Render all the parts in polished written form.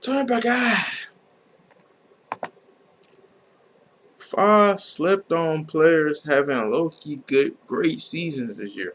Turn back eye. 5 slept on players having low-key great seasons this year.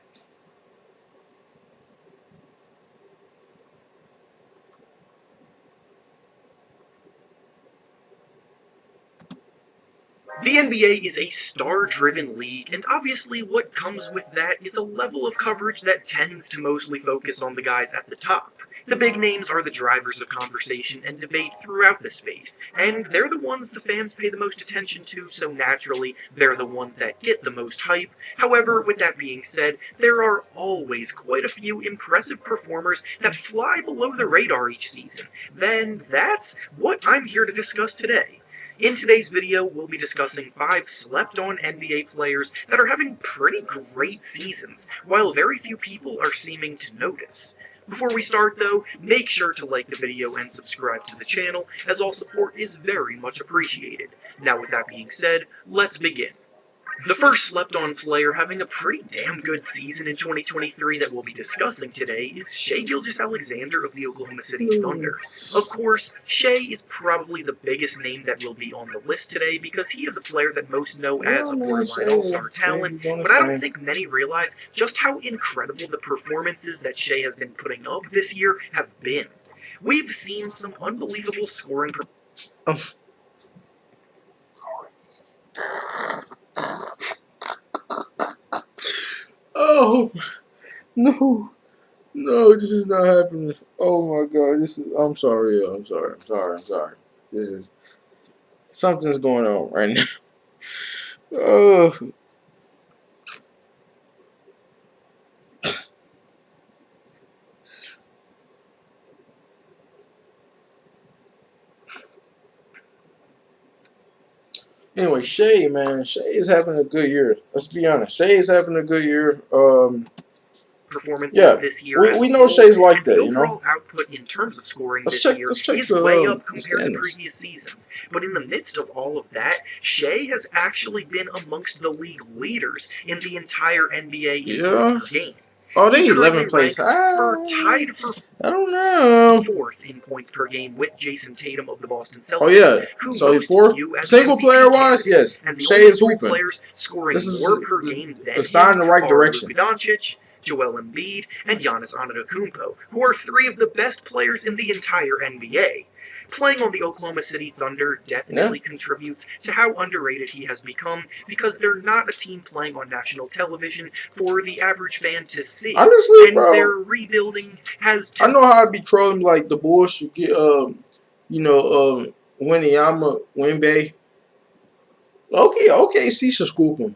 The NBA is a star-driven league, and obviously what comes with that is a level of coverage that tends to mostly focus on the guys at the top. The big names are the drivers of conversation and debate throughout the space, and they're the ones the fans pay the most attention to, so naturally, they're the ones that get the most hype. However, with that being said, there are always quite a few impressive performers that fly below the radar each season. Then that's what I'm here to discuss today. In today's video, we'll be discussing 5 slept-on NBA players that are having pretty great seasons, while very few people are seeming to notice. Before we start though, make sure to like the video and subscribe to the channel, as all support is very much appreciated. Now with that being said, let's begin. The first slept-on player having a pretty damn good season in 2023 that we'll be discussing today is Shai Gilgeous-Alexander of the Oklahoma City Thunder. Of course, Shai is probably the biggest name that will be on the list today because he is a player that most know as a borderline all-star talent, but I don't think many realize just how incredible the performances that Shai has been putting up this year have been. We've seen some unbelievable scoring. Oh no, no, this is not happening. Oh my God, this is. I'm sorry, yo. I'm sorry. This is something's going on right now. Oh. Anyway, Shai, man, Shai is having a good year. Let's be honest, Shai is having a good year. Performances this year. We know Shai's like that, you know. The overall output in terms of scoring this year is way up compared to previous seasons. But in the midst of all of that, Shai has actually been amongst the league leaders in the entire NBA in points per game. Oh, they 11th place. Tied for I don't know. 4th in points per game with Jason Tatum of the Boston Celtics. Oh yeah, so he's 4th. Single player wise, yes. And the Shai only is hooping. Players scoring more per game than sign in the right direction. Luka Doncic, Joel Embiid, and Giannis Antetokounmpo, who are 3 of the best players in the entire NBA. Playing on the Oklahoma City Thunder definitely contributes to how underrated he has become, because they're not a team playing on national television for the average fan to see. Honestly, and bro, their rebuilding has. I know how I'd be trolling like the bullshit. Wanyama, Wemby. Okay, see should scoop him.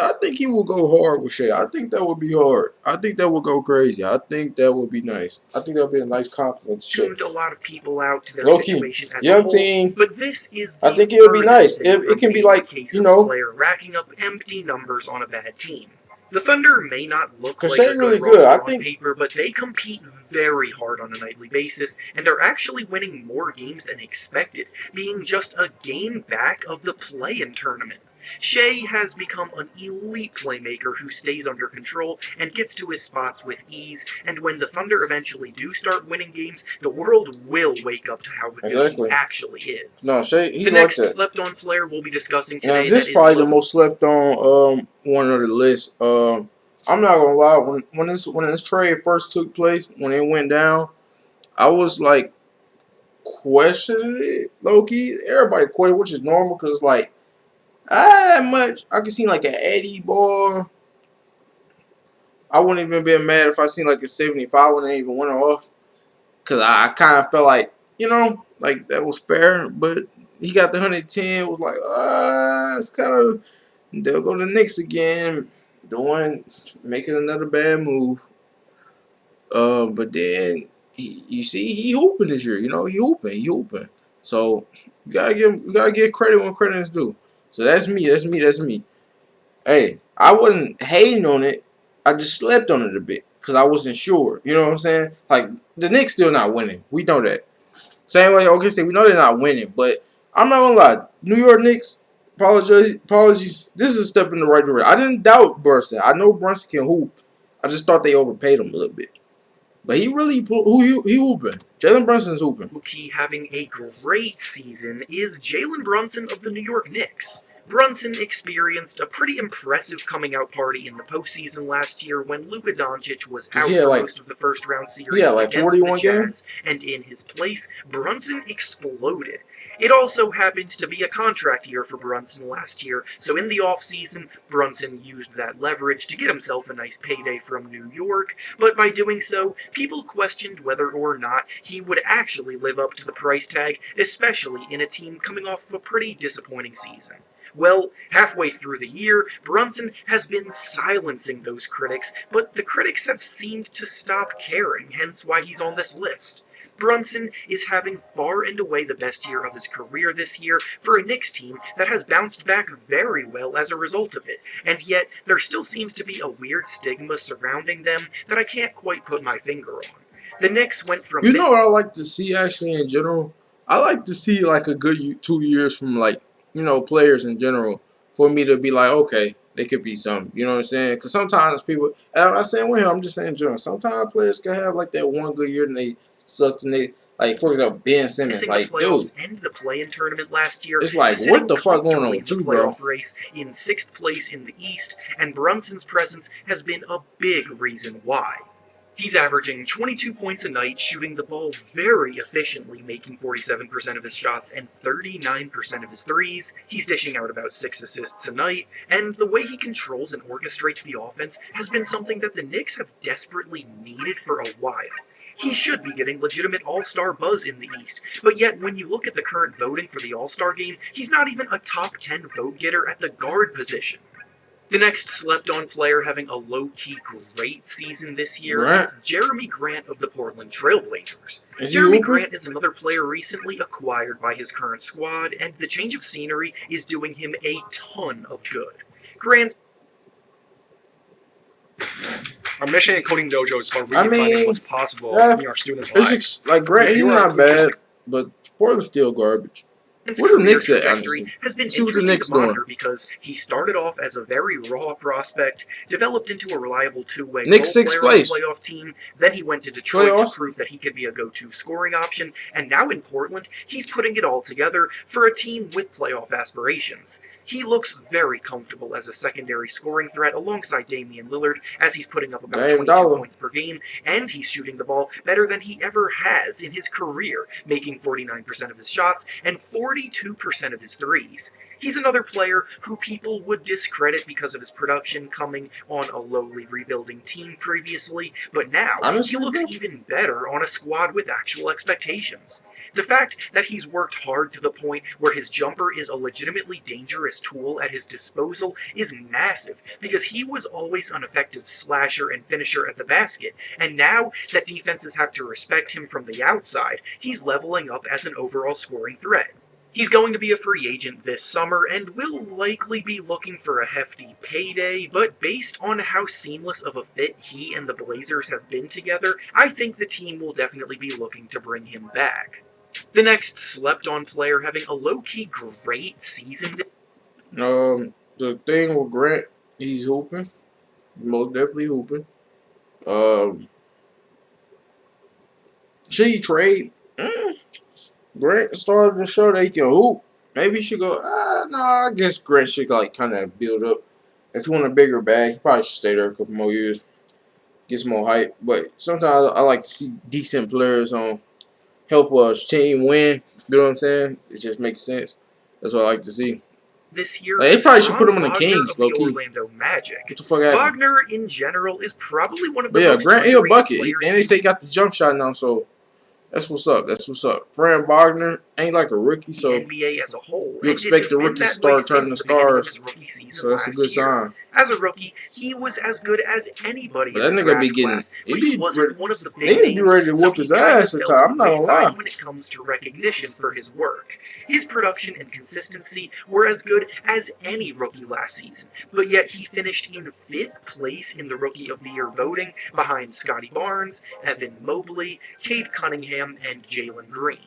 I think he will go hard with Shai. I think that would be hard. I think that would go crazy. I think that would be nice. I think that would be a nice compliment. Tuned a lot of people out to their situation as young a whole, team. But this is I think it would be nice. It can be like, you know, player racking up empty numbers on a bad team. The Thunder may not look like a really good on paper, but they compete very hard on a nightly basis, and are actually winning more games than expected, being just a game back of the play-in tournament. Shai has become an elite playmaker who stays under control and gets to his spots with ease, and when the Thunder eventually do start winning games, the world will wake up to how good he actually is. No, Shai, the next slept-on player we'll be discussing today. Now, this is probably the most slept-on one of the list. I'm not gonna lie, when this trade first took place, when it went down, I was like questioning it, low key. Everybody questioned, which is normal, because like. I can see like an 80 ball. I wouldn't even been mad if I seen like a 75 when they even went off. Cause I kind of felt like, you know, like that was fair. But he got the 110. It was like, it's kind of, they'll go to the Knicks again, making another bad move. But then you see he hooping this year. You know, he hooping. So you gotta give credit when credit is due. So that's me. Hey, I wasn't hating on it. I just slept on it a bit because I wasn't sure. You know what I'm saying? Like, the Knicks still not winning. We know that. Same way, okay, we know they're not winning. But I'm not going to lie. New York Knicks, apologies. This is a step in the right direction. I didn't doubt Brunson. I know Brunson can hoop. I just thought they overpaid him a little bit. But he really he hooping. Jalen Brunson's hooping. Rookie having a great season is Jalen Brunson of the New York Knicks. Brunson experienced a pretty impressive coming out party in the postseason last year when Luka Doncic was out for most of the first round series against the Jazz, and in his place, Brunson exploded. It also happened to be a contract year for Brunson last year, so in the offseason, Brunson used that leverage to get himself a nice payday from New York, but by doing so, people questioned whether or not he would actually live up to the price tag, especially in a team coming off of a pretty disappointing season. Well, halfway through the year, Brunson has been silencing those critics, but the critics have seemed to stop caring, hence why he's on this list. Brunson is having far and away the best year of his career this year for a Knicks team that has bounced back very well as a result of it, and yet there still seems to be a weird stigma surrounding them that I can't quite put my finger on. The Knicks went from... You know what I like to see actually in general? I like to see like a good 2 years from like, you know, players in general for me to be like, okay, they could be something. You know what I'm saying? Because sometimes people, and I'm not saying with him, I'm just saying in general. Sometimes players can have like that one good year and they sucked and they, like, for example, Ben Simmons, like, the playoffs and the play-in tournament last year, it's like, what the fuck going on with you, bro? Race in 6th place in the East, and Brunson's presence has been a big reason why. He's averaging 22 points a night, shooting the ball very efficiently, making 47% of his shots and 39% of his threes. He's dishing out about 6 assists a night, and the way he controls and orchestrates the offense has been something that the Knicks have desperately needed for a while. He should be getting legitimate All-Star buzz in the East, but yet when you look at the current voting for the All-Star game, he's not even a top 10 vote getter at the guard position. The next slept-on player having a low-key great season this year is Jeremy Grant of the Portland Trailblazers. Jeremy Grant is another player recently acquired by his current squad, and the change of scenery is doing him a ton of good. Grant's... Our mission in Coding Dojo is about redefining what's possible in our students' lives. Like Grant, he's not bad, but Portland's still garbage. What the Knicks at, honestly? Has been interesting to monitor because he started off as a very raw prospect, developed into a reliable two-way playoff team, then he went to Detroit to prove that he could be a go-to scoring option, and now in Portland, he's putting it all together for a team with playoff aspirations. He looks very comfortable as a secondary scoring threat alongside Damian Lillard as he's putting up about 22 points per game, and he's shooting the ball better than he ever has in his career, making 49% of his shots and 42% of his threes. He's another player who people would discredit because of his production coming on a lowly rebuilding team previously, but now he looks even better on a squad with actual expectations. The fact that he's worked hard to the point where his jumper is a legitimately dangerous tool at his disposal is massive, because he was always an effective slasher and finisher at the basket, and now that defenses have to respect him from the outside, he's leveling up as an overall scoring threat. He's going to be a free agent this summer and will likely be looking for a hefty payday, but based on how seamless of a fit he and the Blazers have been together, I think the team will definitely be looking to bring him back. The next slept-on player having a low-key great season. The thing with Grant, he's hooping. Most definitely hooping. Should he trade? Grant started to show that he can hoop. Maybe he should go, no, I guess Grant should like kind of build up. If you want a bigger bag, he probably should stay there a couple more years. Get some more hype. But sometimes I like to see decent players on help a team win. You know what I'm saying? It just makes sense. That's what I like to see. This year, they probably should put him on the Kings, low key. Orlando Magic. What the fuck happened? Wagner, in general, is probably one of the most Grant Hill bucket. And they say he got the jump shot now, so that's what's up. That's what's up. Fran Wagner ain't like a rookie, so the NBA as a whole, you expect the rookie to start turning the stars. So that's a good sign. As a rookie, he was as good as anybody. But that nigga be getting, he wasn't one of the big names, be ready to whoop his ass at time. I'm not gonna lie. When it comes to recognition for his work, his production and consistency were as good as any rookie last season. But yet he finished in 5th place in the Rookie of the Year voting, behind Scotty Barnes, Evan Mobley, Cade Cunningham, and Jalen Green.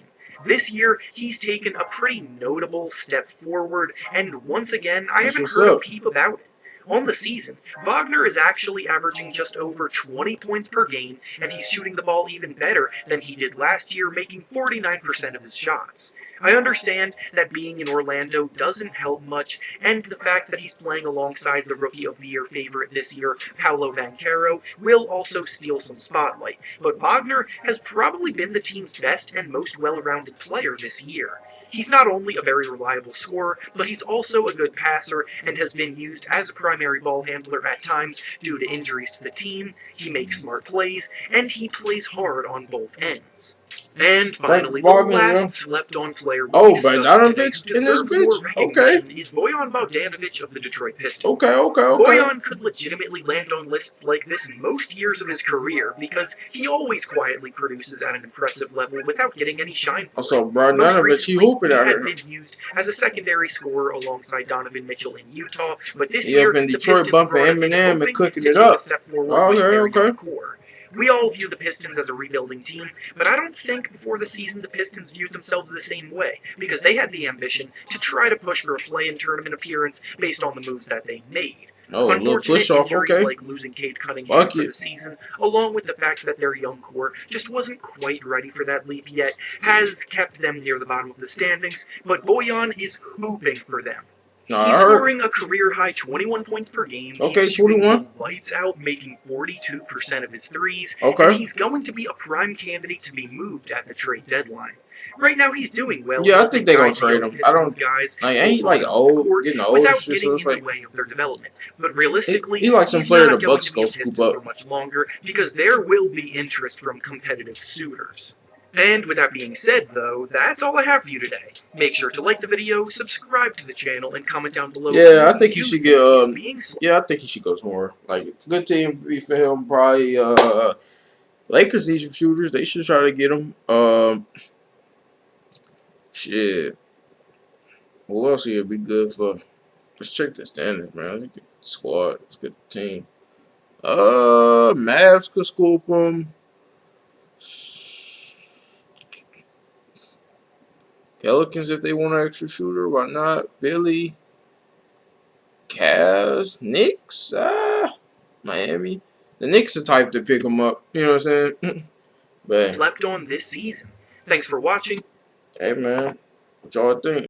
This year, he's taken a pretty notable step forward, and once again, I haven't heard a peep about it. On the season, Wagner is actually averaging just over 20 points per game, and he's shooting the ball even better than he did last year, making 49% of his shots. I understand that being in Orlando doesn't help much, and the fact that he's playing alongside the Rookie of the Year favorite this year, Paolo Banchero, will also steal some spotlight, but Wagner has probably been the team's best and most well-rounded player this year. He's not only a very reliable scorer, but he's also a good passer and has been used as a primary ball handler at times due to injuries to the team. He makes smart plays, and he plays hard on both ends. And finally, the last slept-on player we'll be discussing today who deserves more recognition is Bojan Bogdanovic of the Detroit Pistons. Bojan could legitimately land on lists like this most years of his career because he always quietly produces at an impressive level without getting any shine for it. Most recently, he had been used as a secondary scorer alongside Donovan Mitchell in Utah, but this year, the Pistons brought him in hoping to take a step forward with their young core. We all view the Pistons as a rebuilding team, but I don't think before the season the Pistons viewed themselves the same way, because they had the ambition to try to push for a play-in tournament appearance based on the moves that they made. Unfortunate injuries like losing Cade Cunningham for the season, along with the fact that their young core just wasn't quite ready for that leap yet, has kept them near the bottom of the standings, but Bojan is hooping for them. He's scoring a career-high 21 points per game. He's shooting the lights out, making 42% of his threes. And he's going to be a prime candidate to be moved at the trade deadline. Right now, he's doing well. Yeah, I think they're gonna trade him. I don't. Guys ain't like old, getting old without shit, getting so in the way of their development. But realistically, he like some he's player not the going Bucks to be a go scoop Piston up for much longer because there will be interest from competitive suitors. And with that being said, though, that's all I have for you today. Make sure to like the video, subscribe to the channel, and comment down below. Yeah, I think he should get. Yeah, I think he should go somewhere. Like, good team be for him. Probably Lakers need some shooters. They should try to get him. Shit. Who else here be good for? Let's check the standings, man. Look at the squad. It's a good team. Mavs could scoop him. Pelicans, if they want an extra shooter, why not? Philly, Cavs, Knicks, Miami. The Knicks are type to pick them up. You know what I'm saying? But slept on this season. Thanks for watching. Hey, man, what y'all think?